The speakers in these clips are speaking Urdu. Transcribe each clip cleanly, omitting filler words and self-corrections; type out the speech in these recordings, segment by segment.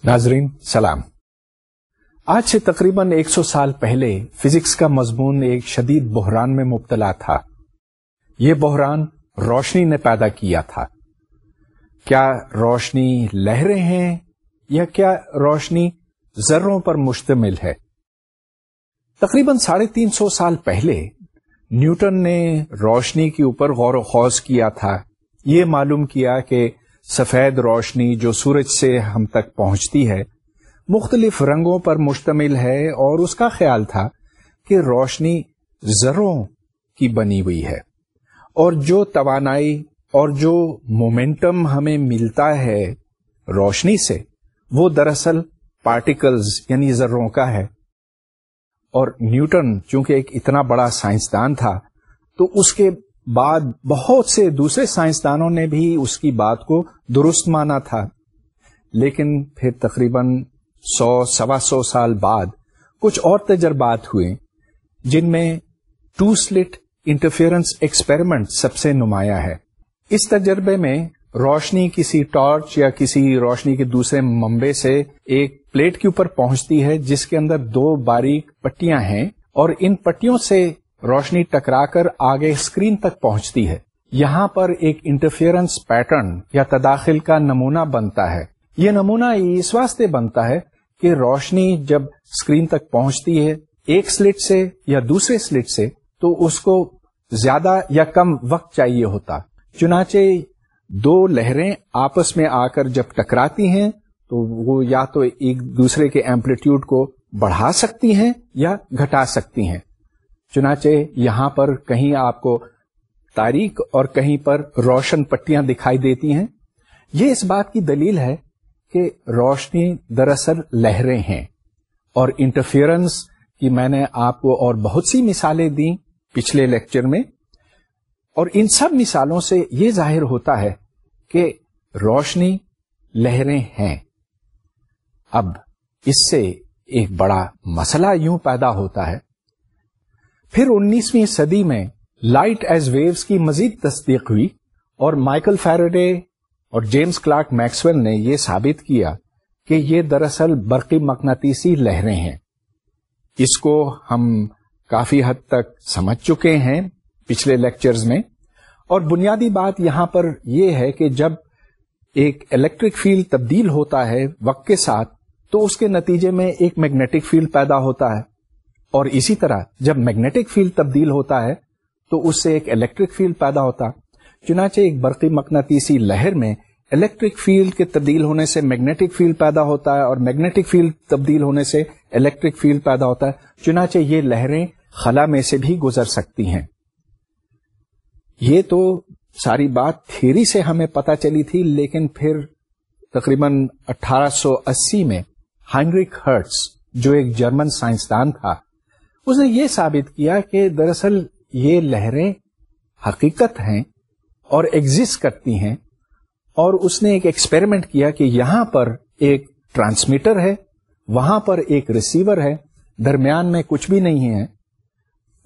ناظرین سلام. آج سے تقریباً 100 سال پہلے فزکس کا مضمون ایک شدید بحران میں مبتلا تھا. یہ بحران روشنی نے پیدا کیا تھا. کیا روشنی لہریں ہیں یا کیا روشنی ذروں پر مشتمل ہے؟ تقریباً 350 سال پہلے نیوٹن نے روشنی کے اوپر غور و خوض کیا تھا. یہ معلوم کیا کہ سفید روشنی جو سورج سے ہم تک پہنچتی ہے مختلف رنگوں پر مشتمل ہے، اور اس کا خیال تھا کہ روشنی ذروں کی بنی ہوئی ہے، اور جو توانائی اور جو مومنٹم ہمیں ملتا ہے روشنی سے وہ دراصل پارٹیکلز یعنی ذروں کا ہے. اور نیوٹن چونکہ ایک اتنا بڑا سائنسدان تھا تو اس کے بعد بہت سے دوسرے سائنسدانوں نے بھی اس کی بات کو درست مانا تھا. لیکن پھر تقریباً 100-125 سال بعد کچھ اور تجربات ہوئے جن میں 2 slit انٹرفیئرنس ایکسپیریمنٹ سب سے نمایاں ہے. اس تجربے میں روشنی کسی ٹارچ یا کسی روشنی کے دوسرے منبع سے ایک پلیٹ کے اوپر پہنچتی ہے جس کے اندر 2 باریک پٹیاں ہیں، اور ان پٹیوں سے روشنی ٹکرا کر آگے اسکرین تک پہنچتی ہے. یہاں پر ایک انٹرفیئرنس پیٹرن یا تداخل کا نمونہ بنتا ہے. یہ نمونہ اس واسطے بنتا ہے کہ روشنی جب اسکرین تک پہنچتی ہے ایک سلٹ سے یا دوسرے سلٹ سے تو اس کو زیادہ یا کم وقت چاہیے ہوتا. چنانچہ 2 لہریں آپس میں آ کر جب ٹکراتی ہیں تو وہ یا تو ایک دوسرے کے ایمپلیٹیوڈ کو بڑھا سکتی ہیں یا گھٹا سکتی ہیں. چنانچہ یہاں پر کہیں آپ کو تاریک اور کہیں پر روشن پٹیاں دکھائی دیتی ہیں. یہ اس بات کی دلیل ہے کہ روشنی دراصل لہریں ہیں، اور انٹرفیئرنس کی میں نے آپ کو اور بہت سی مثالیں دیں پچھلے لیکچر میں، اور ان سب مثالوں سے یہ ظاہر ہوتا ہے کہ روشنی لہریں ہیں. اب اس سے ایک بڑا مسئلہ یوں پیدا ہوتا ہے. پھر 19ویں صدی میں لائٹ ایز ویوز کی مزید تصدیق ہوئی، اور مائیکل فیراڈے اور جیمز کلارک میکسویل نے یہ ثابت کیا کہ یہ دراصل برقی مقناطیسی لہریں ہیں. اس کو ہم کافی حد تک سمجھ چکے ہیں پچھلے لیکچرز میں، اور بنیادی بات یہاں پر یہ ہے کہ جب ایک الیکٹرک فیلڈ تبدیل ہوتا ہے وقت کے ساتھ تو اس کے نتیجے میں ایک میگنیٹک فیلڈ پیدا ہوتا ہے، اور اسی طرح جب میگنیٹک فیلڈ تبدیل ہوتا ہے تو اس سے ایک الیکٹرک فیلڈ پیدا ہوتا. چنانچہ ایک برقی مقناطیسی لہر میں الیکٹرک فیلڈ کے تبدیل ہونے سے میگنیٹک فیلڈ پیدا ہوتا ہے، اور میگنیٹک فیلڈ تبدیل ہونے سے الیکٹرک فیلڈ پیدا ہوتا ہے. چنانچہ یہ لہریں خلا میں سے بھی گزر سکتی ہیں. یہ تو ساری بات تھیوری سے ہمیں پتہ چلی تھی، لیکن پھر تقریباً 1880 میں ہائنریک ہرٹز جو ایک جرمن سائنسدان تھا اس نے یہ ثابت کیا کہ دراصل یہ لہریں حقیقت ہیں اور ایگزسٹ کرتی ہیں. اور اس نے ایک ایکسپیریمنٹ کیا کہ یہاں پر ایک ٹرانسمیٹر ہے، وہاں پر ایک ریسیور ہے، درمیان میں کچھ بھی نہیں ہے،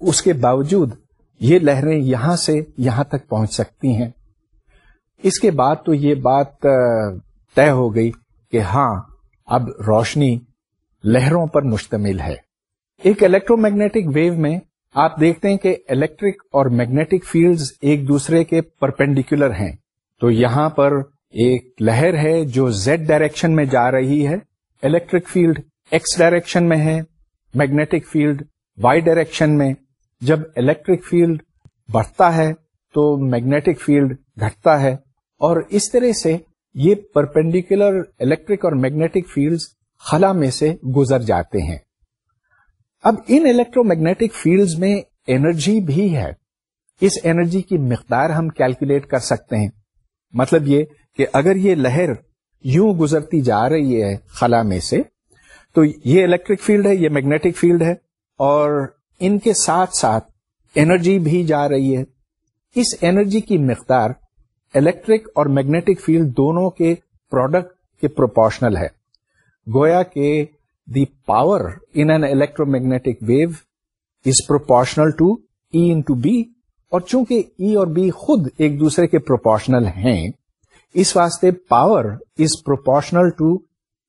اس کے باوجود یہ لہریں یہاں سے یہاں تک پہنچ سکتی ہیں. اس کے بعد تو یہ بات طے ہو گئی کہ ہاں اب روشنی لہروں پر مشتمل ہے. ایک الیکٹرو میگنیٹک ویو میں آپ دیکھتے ہیں کہ الیکٹرک اور میگنیٹک فیلڈز ایک دوسرے کے پرپینڈیکولر ہیں. تو یہاں پر ایک لہر ہے جو زیڈ ڈائریکشن میں جا رہی ہے، الیکٹرک فیلڈ ایکس ڈائریکشن میں ہے، میگنیٹک فیلڈ وائی ڈائریکشن میں. جب الیکٹرک فیلڈ بڑھتا ہے تو میگنیٹک فیلڈ گھٹتا ہے، اور اس طرح سے یہ پرپینڈیکولر الیکٹرک اور میگنیٹک فیلڈز خلا میں سے گزر جاتے ہیں. اب ان الیکٹرو میگنیٹک فیلڈز میں انرجی بھی ہے. اس انرجی کی مقدار ہم کیلکولیٹ کر سکتے ہیں. مطلب یہ کہ اگر یہ لہر یوں گزرتی جا رہی ہے خلا میں سے تو یہ الیکٹرک فیلڈ ہے، یہ میگنیٹک فیلڈ ہے، اور ان کے ساتھ ساتھ انرجی بھی جا رہی ہے. اس انرجی کی مقدار الیکٹرک اور میگنیٹک فیلڈ دونوں کے پروڈکٹ کے پروپورشنل ہے. گویا کہ the power in an electromagnetic wave is proportional to E into B، اور چونکہ E اور B خود ایک دوسرے کے پروپورشنل ہیں اس واسطے پاور از پروپورشنل ٹو